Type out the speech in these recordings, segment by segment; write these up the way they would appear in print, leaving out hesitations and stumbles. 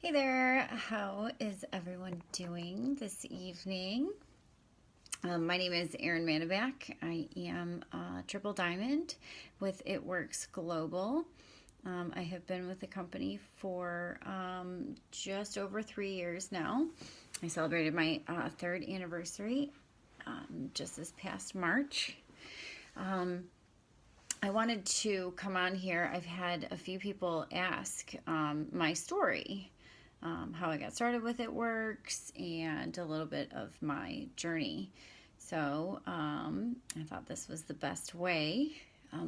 Hey there, how is everyone doing this evening? My name is Erin Manavac. I am Triple Diamond with Itworks Global. I have been with the company for just over 3 years now. I celebrated my third anniversary just this past March. I wanted to come on here. I've had a few people ask my story, how I got started with Itworks, and a little bit of my journey. So I thought this was the best way.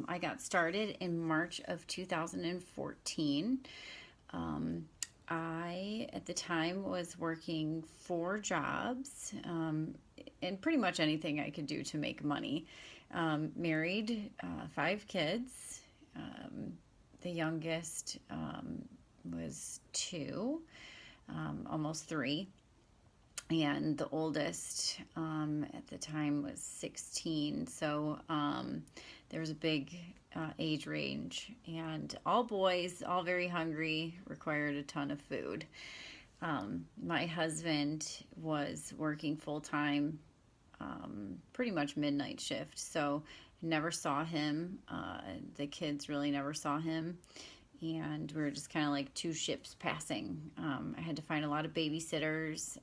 I got started in March of 2014. I, at the time, was working 4 jobs and pretty much anything I could do to make money. Married, 5 kids. The youngest was 2, almost 3. And the oldest at the time was 16. So there was a big age range. And all boys, all very hungry, required a ton of food. My husband was working full time, pretty much midnight shift. So never saw him. The kids really never saw him. And we were just kind of like two ships passing. I had to find a lot of babysitters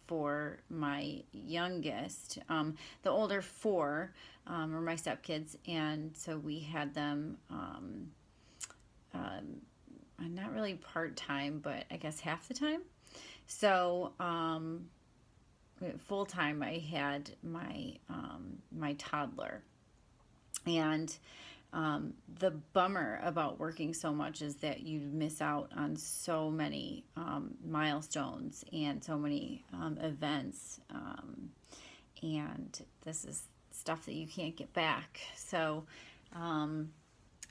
for my youngest. The older 4 were my stepkids, and so we had them not really part-time, but I guess half the time. So full-time I had my toddler. And the bummer about working so much is that you miss out on so many milestones and so many events. And this is stuff that you can't get back. So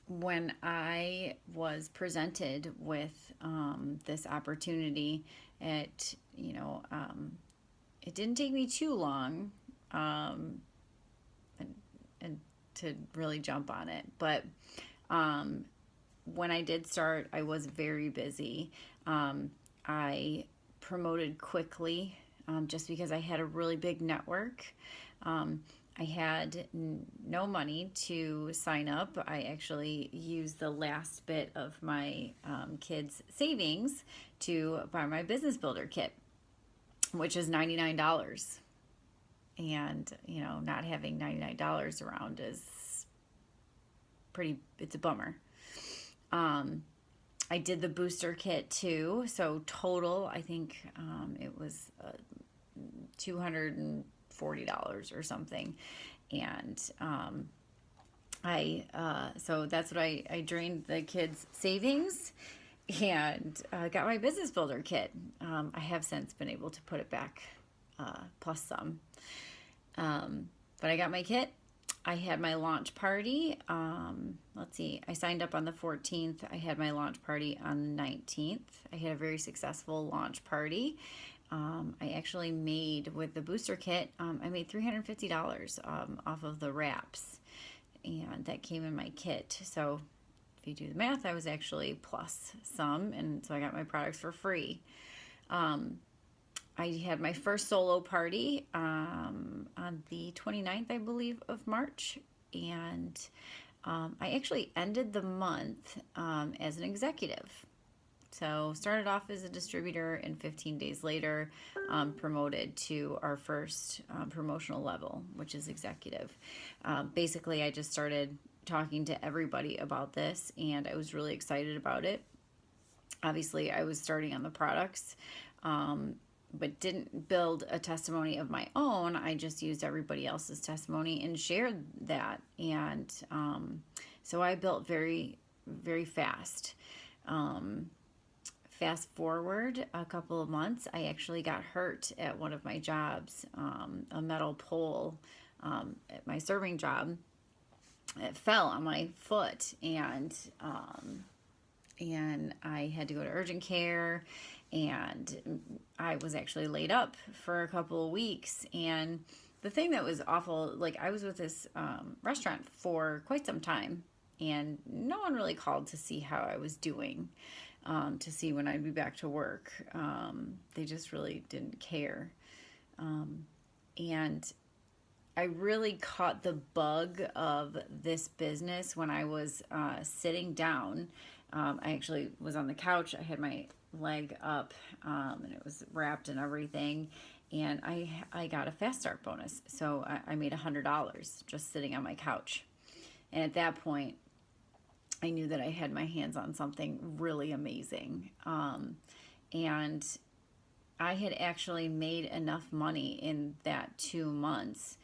when I was presented with this opportunity, it didn't take me too long. And to really jump on it. But when I did start, I was very busy. I promoted quickly just because I had a really big network. I had no money to sign up. I actually used the last bit of my kids' savings to buy my business builder kit, which is $99. And not having $99 around is it's a bummer. I did the booster kit too, so total I think it was $240 or something. And so that's what I drained the kids' savings and got my business builder kit. I have since been able to put it back plus some. But I got my kit. I had my launch party. Let's see, I signed up on the 14th. I had my launch party on the 19th. I had a very successful launch party. I actually made, with the booster kit, I made $350 off of the wraps. And that came in my kit. So if you do the math, I was actually plus some. And so I got my products for free. I had my first solo party on the 29th, I believe, of March. And I actually ended the month as an executive. So started off as a distributor, and 15 days later promoted to our first promotional level, which is executive. Basically, I just started talking to everybody about this, and I was really excited about it. Obviously, I was starting on the products, but didn't build a testimony of my own. I just used everybody else's testimony and shared that. And so I built very, very fast. Fast forward a couple of months, I actually got hurt at one of my jobs. A metal pole at my serving job, it fell on my foot, and I had to go to urgent care, and I was actually laid up for a couple of weeks. And the thing that was awful, like, I was with this restaurant for quite some time, and no one really called to see how I was doing, to see when I'd be back to work. They just really didn't care. And I really caught the bug of this business when I was sitting down. I actually was on the couch. I had my leg up, and it was wrapped and everything. And I got a fast start bonus. So I made $100 just sitting on my couch. And at that point, I knew that I had my hands on something really amazing. And I had actually made enough money in that 2 months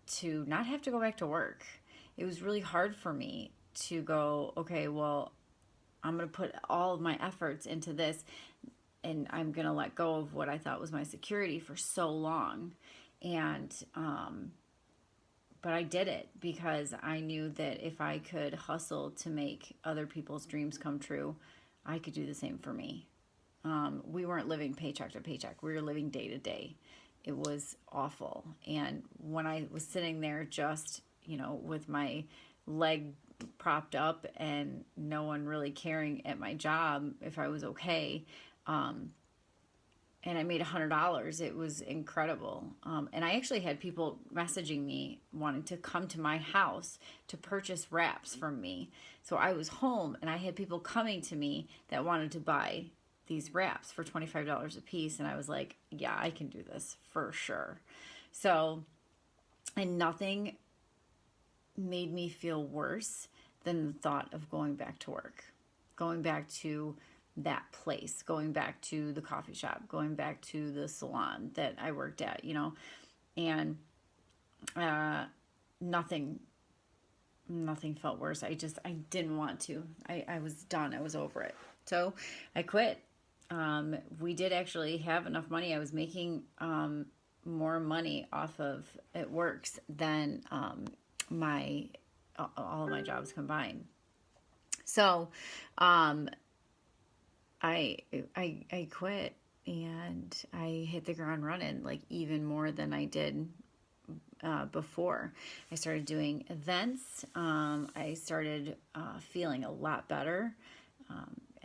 to not have to go back to work. It was really hard for me to go, okay, well, I'm going to put all of my efforts into this, and I'm going to let go of what I thought was my security for so long. And, but I did it because I knew that if I could hustle to make other people's dreams come true, I could do the same for me. We weren't living paycheck to paycheck. We were living day to day. It was awful. And when I was sitting there just, with my leg propped up and no one really caring at my job if I was okay, and I made $100, it was incredible. And I actually had people messaging me wanting to come to my house to purchase wraps from me. So I was home and I had people coming to me that wanted to buy these wraps for $25 a piece. And I was like, yeah, I can do this for sure. So, and nothing made me feel worse than the thought of going back to work, going back to that place, going back to the coffee shop, going back to the salon that I worked at, and nothing felt worse. I didn't want to. I was done. I was over it. So I quit. We did actually have enough money. I was making more money off of Itworks than all of my jobs combined. So I quit and I hit the ground running, like even more than I did before. I started doing events. I started feeling a lot better.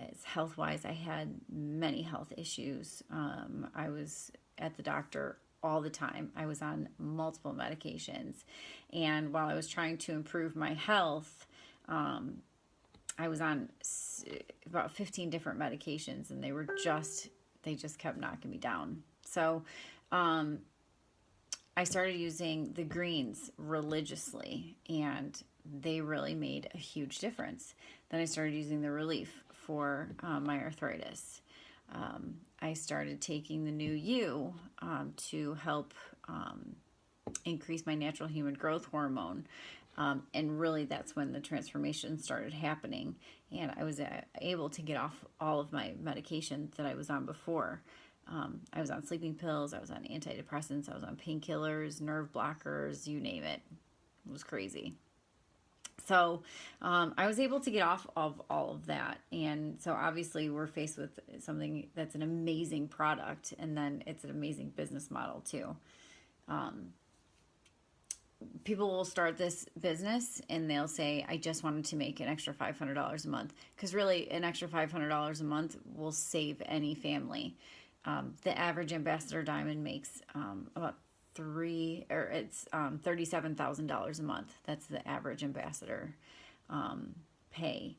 As health-wise, I had many health issues. I was at the doctor all the time. I was on multiple medications. And while I was trying to improve my health, I was on about 15 different medications, and they just kept knocking me down. So I started using the greens religiously, and they really made a huge difference. Then I started using the relief for my arthritis. I started taking the New You to help increase my natural human growth hormone. And really, that's when the transformation started happening. And I was able to get off all of my medications that I was on before. I was on sleeping pills, I was on antidepressants, I was on painkillers, nerve blockers, you name it. It was crazy. So I was able to get off of all of that. And so obviously we're faced with something that's an amazing product, and then it's an amazing business model too. People will start this business and they'll say, I just wanted to make an extra $500 a month. Because really, an extra $500 a month will save any family. The average ambassador diamond makes about $37,000 a month. That's the average ambassador pay.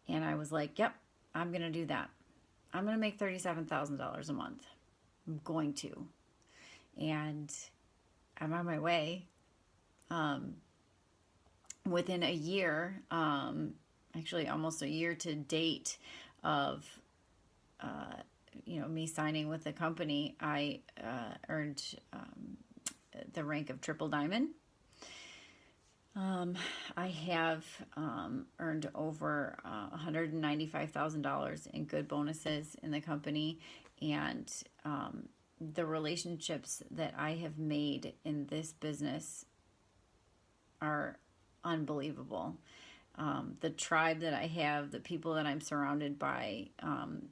And I was like, yep, I'm going to do that. I'm going to make $37,000 a month. I'm going to. And I'm on my way. Within a year, actually almost a year to date of, me signing with the company, I earned the rank of triple diamond. I have earned over $195,000 in good bonuses in the company, and the relationships that I have made in this business are unbelievable. The tribe that I have, the people that I'm surrounded by,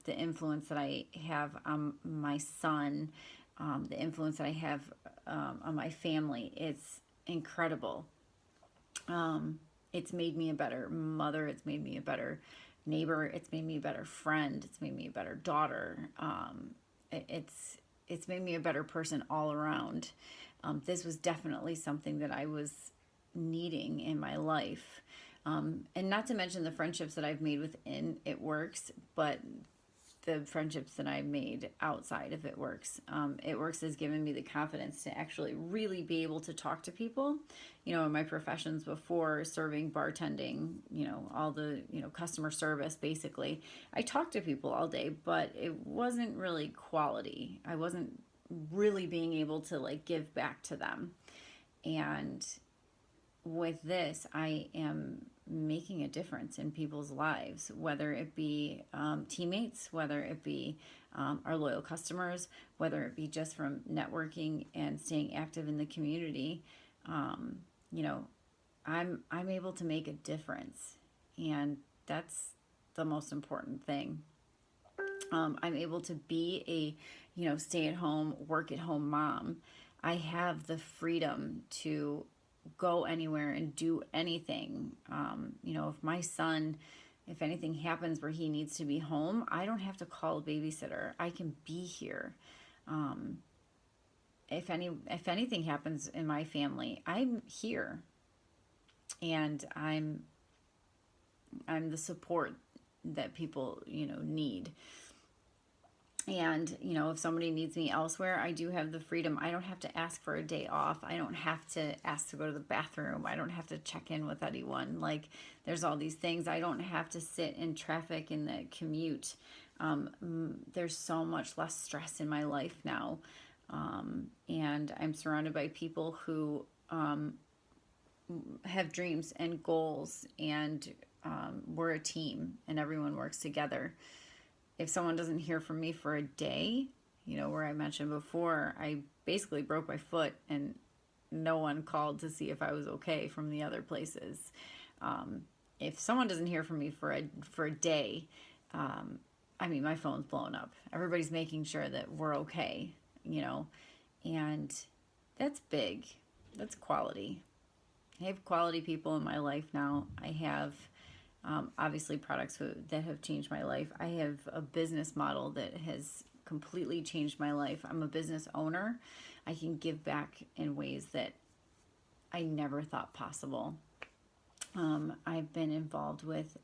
the influence that I have on my son, the influence that I have on my family, it's incredible. It's made me a better mother. It's made me a better neighbor. It's made me a better friend. It's made me a better daughter. It's made me a better person all around. This was definitely something that I was needing in my life. And not to mention the friendships that I've made within Itworks, but the friendships that I made outside of Itworks. Itworks has given me the confidence to actually really be able to talk to people. In my professions before, serving, bartending, all the, customer service, basically, I talked to people all day, but it wasn't really quality. I wasn't really being able to like give back to them. And with this, I am making a difference in people's lives, whether it be teammates, whether it be our loyal customers, whether it be just from networking and staying active in the community. I'm able to make a difference, and that's the most important thing. I'm able to be a stay at home, work at home mom. I have the freedom to go anywhere and do anything. If my son, if anything happens where he needs to be home, I don't have to call a babysitter. I can be here. If anything happens in my family, I'm here, and I'm the support that people need. And, if somebody needs me elsewhere, I do have the freedom. I don't have to ask for a day off. I don't have to ask to go to the bathroom. I don't have to check in with anyone. Like, there's all these things. I don't have to sit in traffic in the commute. There's so much less stress in my life now. And I'm surrounded by people who have dreams and goals, and we're a team, and everyone works together. If someone doesn't hear from me for a day, where I mentioned before, I basically broke my foot and no one called to see if I was okay from the other places. If someone doesn't hear from me for a day, my phone's blown up. Everybody's making sure that we're okay, and that's big. That's quality. I have quality people in my life now. I have obviously products that have changed my life. I have a business model that has completely changed my life. I'm a business owner. I can give back in ways that I never thought possible. I've been involved with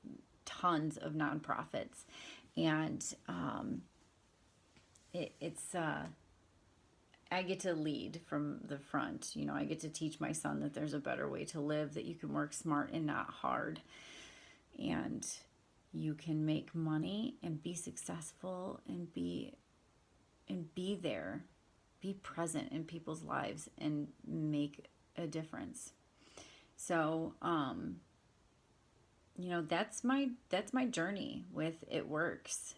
tons of nonprofits, and I get to lead from the front. I get to teach my son that there's a better way to live, that you can work smart and not hard. And you can make money and be successful and be there, be present in people's lives and make a difference. So, that's my journey with Itworks.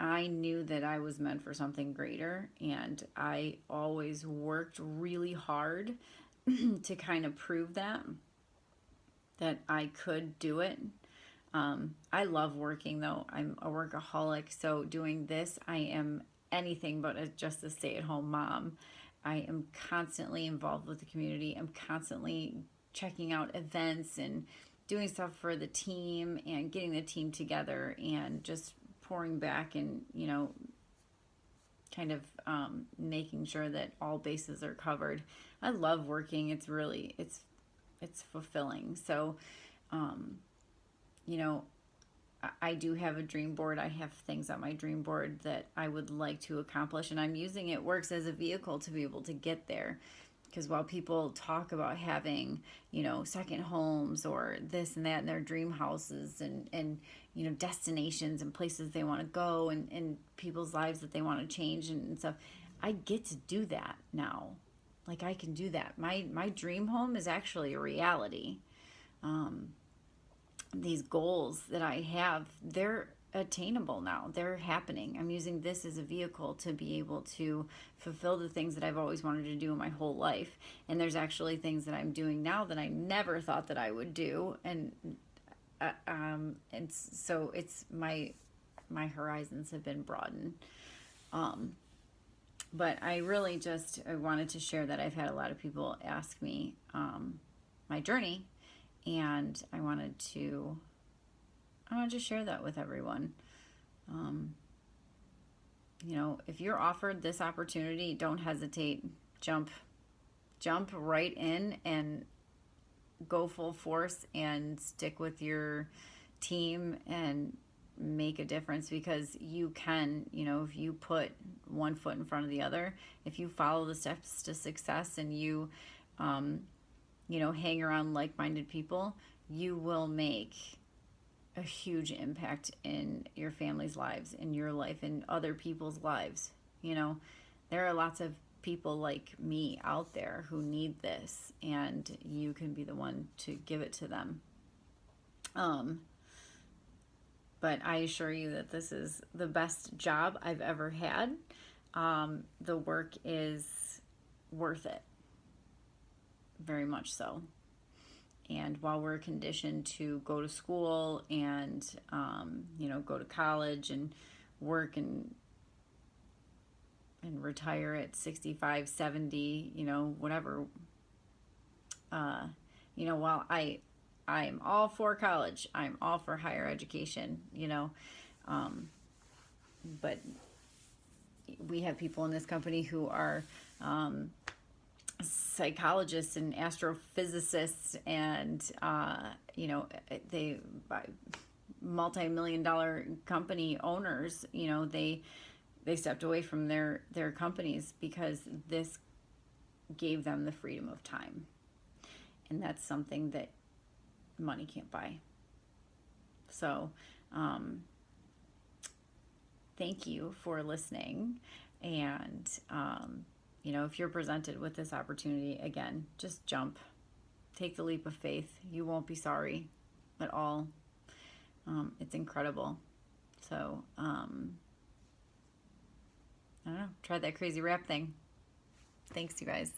I knew that I was meant for something greater, and I always worked really hard to kind of prove that I could do it. I love working, though. I'm a workaholic, so doing this, I am anything but just a stay-at-home mom. I am constantly involved with the community. I'm constantly checking out events and doing stuff for the team and getting the team together and just pouring back and, kind of making sure that all bases are covered. I love working. It's really, it's fulfilling. So, I do have a dream board. I have things on my dream board that I would like to accomplish, and I'm using Itworks as a vehicle to be able to get there. Because while people talk about having, second homes or this and that in their dream houses and destinations and places they want to go and people's lives that they want to change and stuff, I get to do that now. Like, I can do that. My dream home is actually a reality. These goals that I have, they're attainable now. They're happening. I'm using this as a vehicle to be able to fulfill the things that I've always wanted to do in my whole life. And there's actually things that I'm doing now that I never thought that I would do. And so it's my horizons have been broadened. But I really I wanted to share that I've had a lot of people ask me my journey, and I wanted to share that with everyone. Um, if you're offered this opportunity, don't hesitate. Jump, jump right in and go full force and stick with your team and make a difference, because you can, if you put one foot in front of the other, if you follow the steps to success, and you hang around like-minded people, you will make a huge impact in your family's lives, in your life, in other people's lives. There are lots of people like me out there who need this, and you can be the one to give it to them. But I assure you that this is the best job I've ever had. The work is worth it, very much so. And while we're conditioned to go to school and, go to college and work and retire at 65, 70, whatever, while I'm all for college, I'm all for higher education, but we have people in this company who are psychologists and astrophysicists, and they multi-million-dollar company owners. They stepped away from their companies because this gave them the freedom of time, and that's something that money can't buy. So thank you for listening, and if you're presented with this opportunity, again, just jump. Take the leap of faith. You won't be sorry at all. It's incredible. So, I don't know. Try that crazy rap thing. Thanks, you guys.